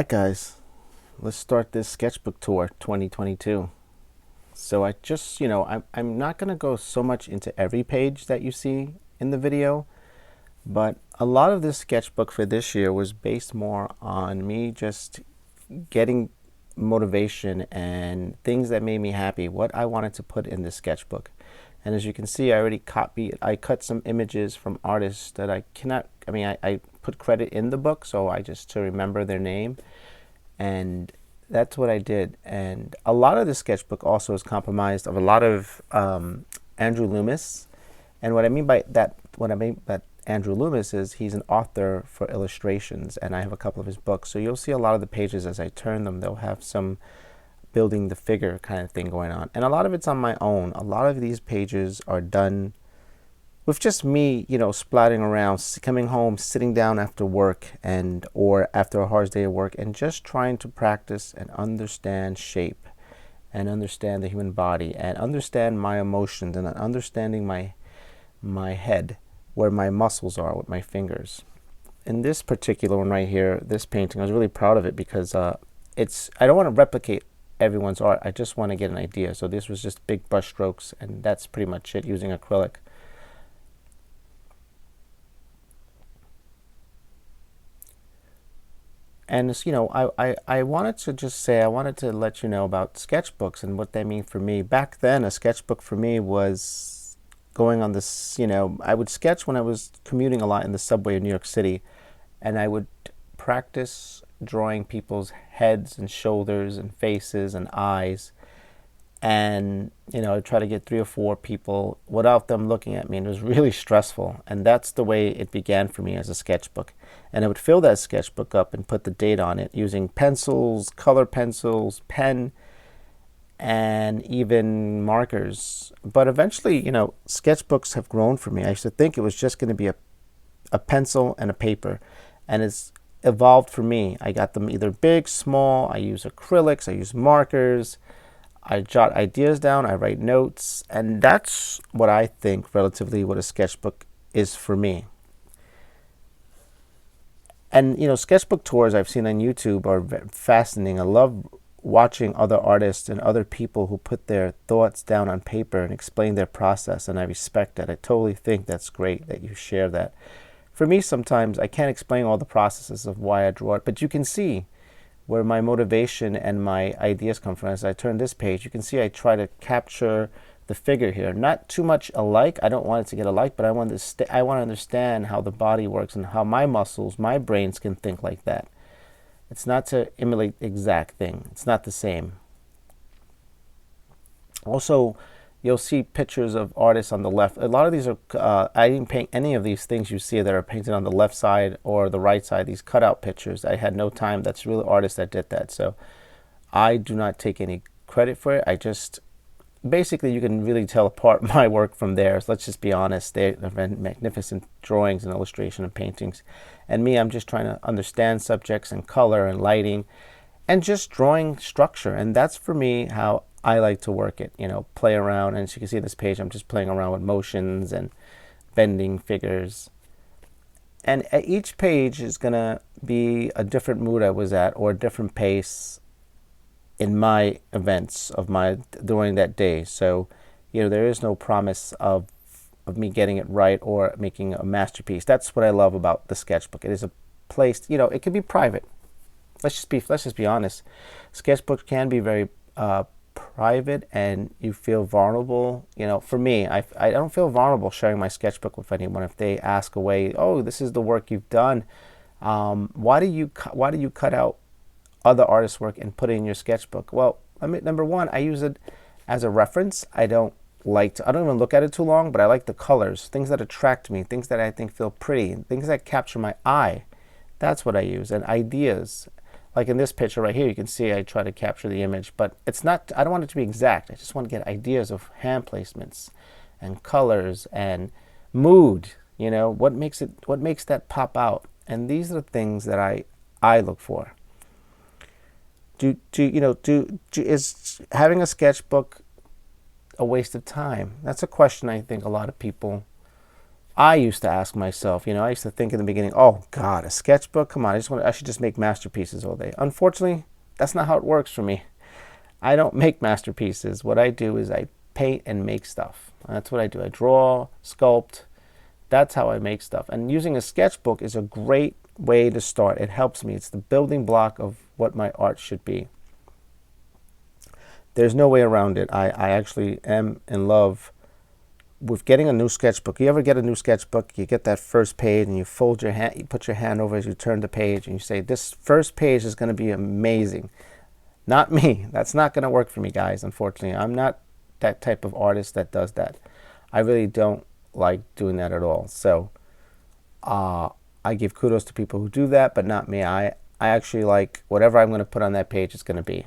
Alright guys, let's start this sketchbook tour 2022. So I just, I'm not going to go so much into every page that you see in the video, but a lot of this sketchbook for this year was based more on me just getting motivation and things that made me happy, what I wanted to put in this sketchbook. And as you can see, I cut some images from artists that I cannot, I put credit in the book, so I just to remember their name. And that's what I did. And a lot of the sketchbook also is comprised of a lot of Andrew Loomis. And what I mean by Andrew Loomis is he's an author for illustrations, and I have a couple of his books. So you'll see a lot of the pages as I turn them, they'll have some building the figure kind of thing going on. And a lot of it's on my own. A lot of these pages are done with just me, splatting around, coming home, sitting down after work or after a hard day of work, and just trying to practice and understand shape and understand the human body and understand my emotions and understanding my head, where my muscles are with my fingers. In this particular one right here, this painting, I was really proud of it because I don't want to replicate everyone's art. I just want to get an idea. So this was just big brush strokes, and that's pretty much it, using acrylic. And I wanted to just say, I wanted to let you know about sketchbooks and what they mean for me. Back then, a sketchbook for me was going on this, I would sketch when I was commuting a lot in the subway of New York City, and I would practice drawing people's heads and shoulders and faces and eyes. And I'd try to get 3 or 4 people without them looking at me, and it was really stressful. And that's the way it began for me as a sketchbook. And I would fill that sketchbook up and put the date on it using pencils, color pencils, pen, and even markers. But eventually, sketchbooks have grown for me. I used to think it was just going to be a pencil and a paper, and it's evolved for me. I got them either big, small. I use acrylics, I use markers, I jot ideas down, I write notes, and that's what I think relatively what a sketchbook is for me. And sketchbook tours I've seen on YouTube are fascinating. I love watching other artists and other people who put their thoughts down on paper and explain their process, and I respect that. I totally think that's great that you share that. For me, sometimes I can't explain all the processes of why I draw it, but you can see where my motivation and my ideas come from. As I turn this page, you can see I try to capture the figure here. Not too much alike. I don't want it to get alike, but I want to understand how the body works and how my muscles, my brains can think like that. It's not to emulate the exact thing. It's not the same. Also, you'll see pictures of artists on the left. A lot of these are, I didn't paint any of these things you see that are painted on the left side or the right side, these cutout pictures. I had no time. That's really artists that did that. So I do not take any credit for it. I just, basically you can really tell apart my work from theirs. Let's just be honest. They're magnificent drawings and illustration and paintings. And me, I'm just trying to understand subjects and color and lighting and just drawing structure. And that's for me how I like to work it, play around. And as you can see in this page, I'm just playing around with motions and bending figures. And at each page is going to be a different mood I was at or a different pace in my events of during that day. So, there is no promise of me getting it right or making a masterpiece. That's what I love about the sketchbook. It is a place, it can be private. Let's just be honest. Sketchbooks can be very private, and you feel vulnerable. For me, I don't feel vulnerable sharing my sketchbook with anyone. If they ask away, oh, this is the work you've done, why do you cut out other artists' work and put it in your sketchbook? Well, number one, I use it as a reference. I don't even look at it too long, but I like the colors, things that attract me, things that I think feel pretty, things that capture my eye. That's what I use. And ideas. Like in this picture right here, you can see I try to capture the image, but it's not, I don't want it to be exact. I just want to get ideas of hand placements and colors and mood, what makes that pop out. And these are the things that I look for. Is having a sketchbook a waste of time? That's a question I think a lot of people I used to ask myself, you know, I used to think in the beginning, oh God, a sketchbook? Come on, I should just make masterpieces all day. Unfortunately, that's not how it works for me. I don't make masterpieces. What I do is I paint and make stuff. That's what I do. I draw, sculpt. That's how I make stuff. And using a sketchbook is a great way to start. It helps me. It's the building block of what my art should be. There's no way around it. I actually am in love with getting a new sketchbook. You ever get a new sketchbook, you get that first page and you fold your hand, you put your hand over as you turn the page and you say, this first page is going to be amazing. Not me. That's not going to work for me, guys, unfortunately. I'm not that type of artist that does that. I really don't like doing that at all. So I give kudos to people who do that, but not me. I actually like whatever I'm going to put on that page is going to be.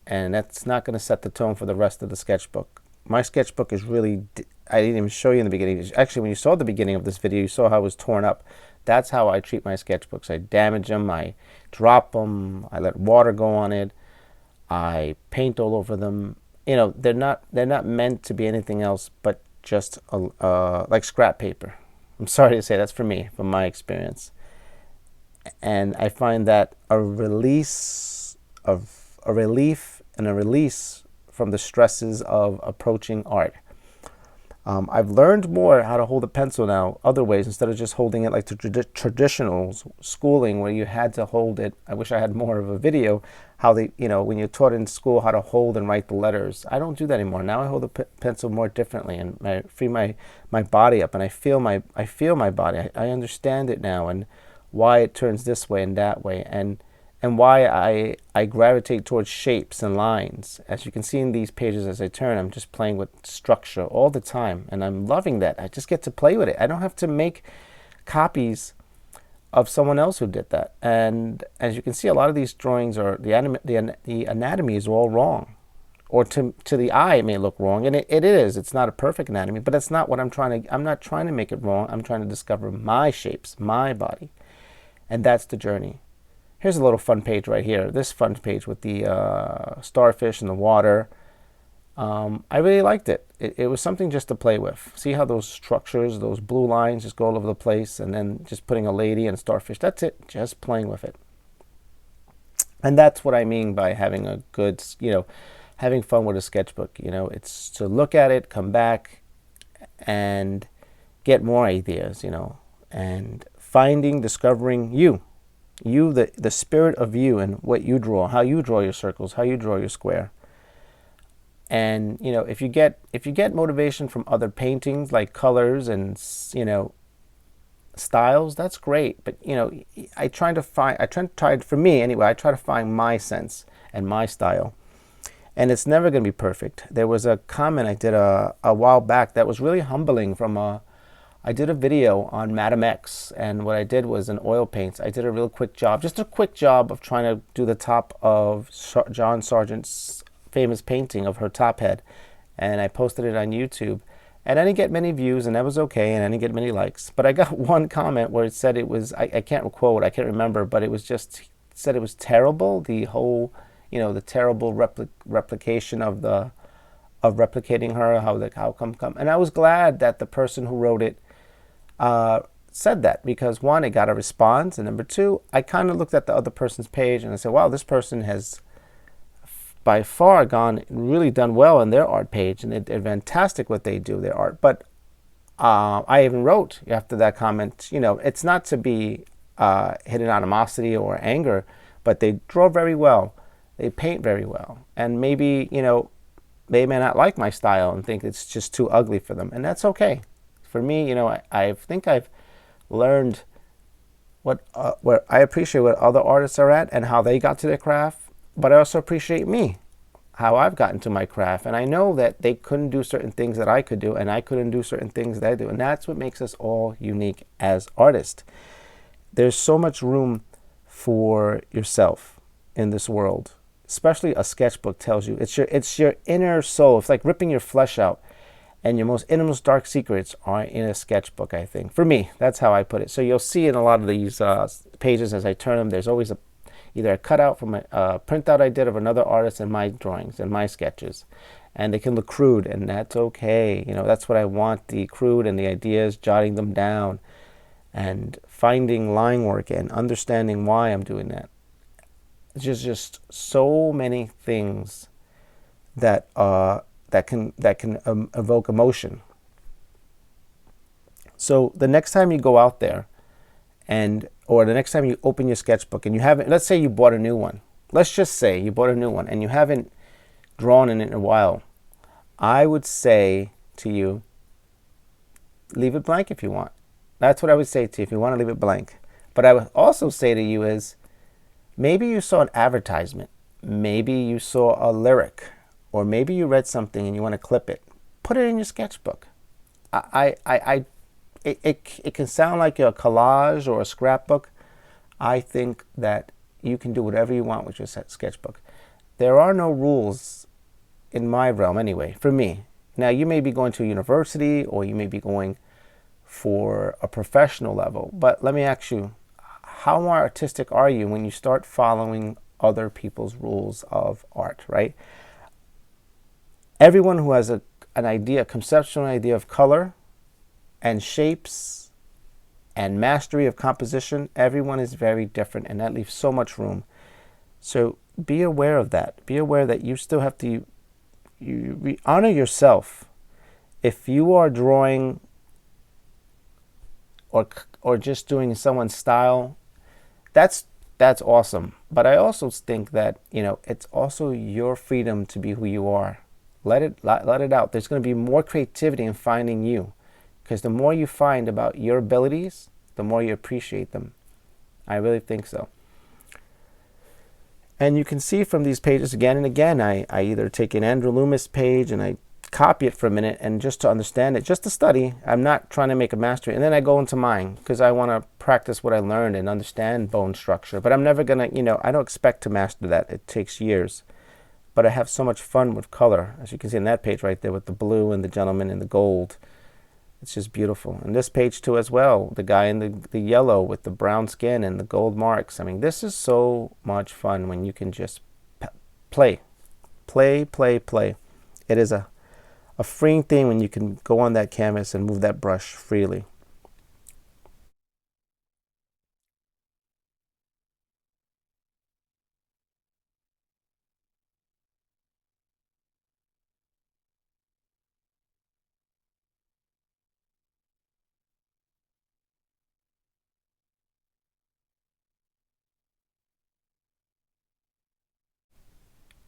And that's not going to set the tone for the rest of the sketchbook. My sketchbook is really, I didn't even show you in the beginning. Actually, when you saw the beginning of this video, you saw how it was torn up. That's how I treat my sketchbooks. I damage them, I drop them, I let water go on it, I paint all over them. You know, they're not meant to be anything else but just like scrap paper. I'm sorry to say, that's for me, from my experience. And I find that a relief and a release from the stresses of approaching art. I've learned more how to hold a pencil now, other ways, instead of just holding it like the traditional schooling where you had to hold it. I wish I had more of a video, how they, you know, when you're taught in school how to hold and write the letters. I don't do that anymore. Now I hold the pencil more differently and I free my body up, and I feel my body. I understand it now, and why it turns this way and that way, and why I gravitate towards shapes and lines. As you can see in these pages as I turn, I'm just playing with structure all the time, and I'm loving that. I just get to play with it. I don't have to make copies of someone else who did that. And as you can see, a lot of these drawings are, the anatomy is all wrong. Or to the eye it may look wrong, and it is. It's not a perfect anatomy, but that's not what I'm not trying to make it wrong. I'm trying to discover my shapes, my body. And that's the journey. Here's a little fun page right here. This fun page with the starfish in the water. I really liked it. It was something just to play with. See how those structures, those blue lines just go all over the place, and then just putting a lady and a starfish. That's it. Just playing with it. And that's what I mean by having a good, you know, having fun with a sketchbook. You know, it's to look at it, come back, and get more ideas, you know, and discovering you. The spirit of you and what you draw, how you draw your circles, how you draw your square. And you know, if you get motivation from other paintings like colors and, you know, styles, that's great. But you know, for me anyway, I try to find my sense and my style. And it's never going to be perfect. There was a comment I did a while back that was really humbling from I did a video on Madame X, and what I did was in oil paints. I did a real quick job, just a quick job of trying to do the top of John Sargent's famous painting of her top head, and I posted it on YouTube. And I didn't get many views, and that was okay, and I didn't get many likes. But I got one comment where it said it was, I can't quote, I can't remember, but it was just, said it was terrible, the whole, you know, the terrible replication of replicating her, how come. And I was glad that the person who wrote it said that, because one, it got a response, and number two, I kind of looked at the other person's page and I said, wow, this person has by far really done well in their art page, and they're fantastic what they do, their art. But I even wrote after that comment, you know, it's not to be hidden animosity or anger, but they draw very well, they paint very well, and maybe, you know, they may not like my style and think it's just too ugly for them, and that's okay. For me, you know, I think I've learned where I appreciate what other artists are at and how they got to their craft, but I also appreciate me, how I've gotten to my craft. And I know that they couldn't do certain things that I could do, and I couldn't do certain things that I do. And that's what makes us all unique as artists. There's so much room for yourself in this world, especially a sketchbook tells you. It's your inner soul. It's like ripping your flesh out. And your most innermost dark secrets are in a sketchbook, I think. For me, that's how I put it. So you'll see in a lot of these pages as I turn them, there's always either a cutout from a printout I did of another artist in my drawings and my sketches. And they can look crude, and that's okay. You know, that's what I want, the crude and the ideas, jotting them down and finding line work and understanding why I'm doing that. It's just so many things that can evoke emotion. So the next time you go out there, or the next time you open your sketchbook and you haven't, let's say you bought a new one. Let's just say you bought a new one and you haven't drawn in it in a while. I would say to you, leave it blank if you want. That's what I would say to you, if you want to leave it blank. But I would also say to you is, maybe you saw an advertisement, maybe you saw a lyric, or maybe you read something and you want to clip it. Put it in your sketchbook. It can sound like a collage or a scrapbook. I think that you can do whatever you want with your sketchbook. There are no rules in my realm anyway, for me. Now, you may be going to a university or you may be going for a professional level, but let me ask you, how more artistic are you when you start following other people's rules of art, right? Everyone who has an idea, a conceptual idea of color and shapes and mastery of composition, everyone is very different, and that leaves so much room. So be aware of that. Be aware that you still have to honor yourself. If you are drawing or just doing someone's style, that's awesome. But I also think that, you know, it's also your freedom to be who you are. Let it out. There's going to be more creativity in finding you, because the more you find about your abilities, the more you appreciate them. I really think so. And you can see from these pages again and again, I either take an Andrew Loomis page and I copy it for a minute, and just to understand it, just to study. I'm not trying to make a mastery. And then I go into mine because I want to practice what I learned and understand bone structure. But I'm never going to, you know, I don't expect to master that. It takes years. But I have so much fun with color, as you can see in that page right there with the blue and the gentleman in the gold. It's just beautiful. And this page too as well, the guy in the yellow with the brown skin and the gold marks. I mean, this is so much fun when you can just play. It is a freeing thing when you can go on that canvas and move that brush freely.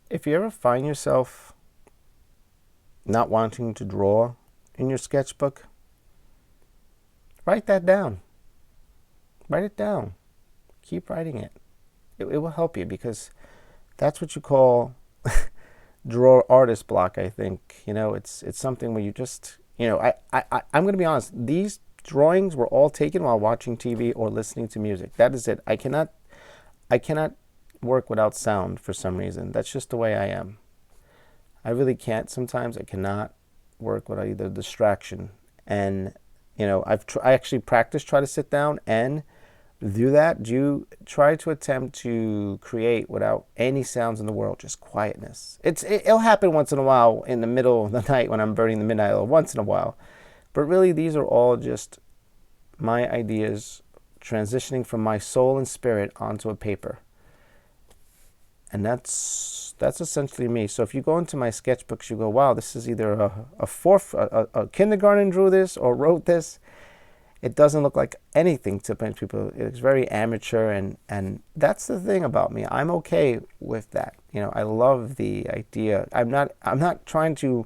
If you ever find yourself not wanting to draw in your sketchbook, write that down. Write it down. Keep writing it. It will help you, because that's what you call draw artist block, I think. You know, it's something where you just, you know, I'm going to be honest. These drawings were all taken while watching TV or listening to music. That is it. I cannot work without sound for some reason. That's just the way I am. I really can't. Sometimes I cannot work without either distraction. And, you know, I actually try to sit down and do that. Try to attempt to create without any sounds in the world, just quietness. It'll happen once in a while in the middle of the night when I'm burning the midnight oil, once in a while. But really, these are all just my ideas transitioning from my soul and spirit onto a paper. And that's essentially me. So if you go into my sketchbooks, you go, wow, this is either a kindergarten drew this or wrote this. It doesn't look like anything to many people. It's very amateur, and that's the thing about me. I'm okay with that. You know, I love the idea. I'm not trying to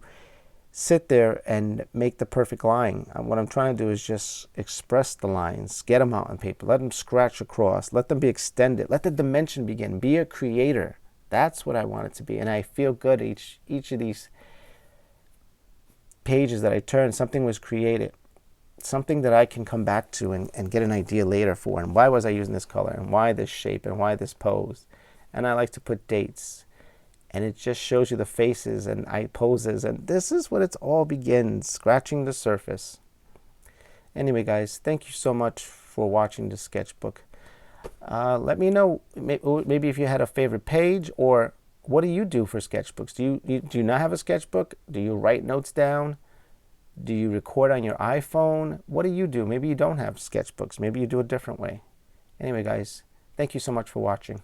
sit there and make the perfect line. What I'm trying to do is just express the lines, get them out on paper, let them scratch across, let them be extended, let the dimension begin. Be a creator. That's what I want it to be. And I feel good each of these pages that I turn, something was created, something that I can come back to and get an idea later for. And why was I using this color? And why this shape? And why this pose? And I like to put dates. And it just shows you the faces and eye poses. And this is what it all begins, scratching the surface. Anyway, guys, thank you so much for watching this sketchbook. Let me know maybe if you had a favorite page, or what do you do for sketchbooks? Do you not have a sketchbook? Do you write notes down? Do you record on your iPhone? What do you do? Maybe you don't have sketchbooks. Maybe you do a different way. Anyway, guys, thank you so much for watching.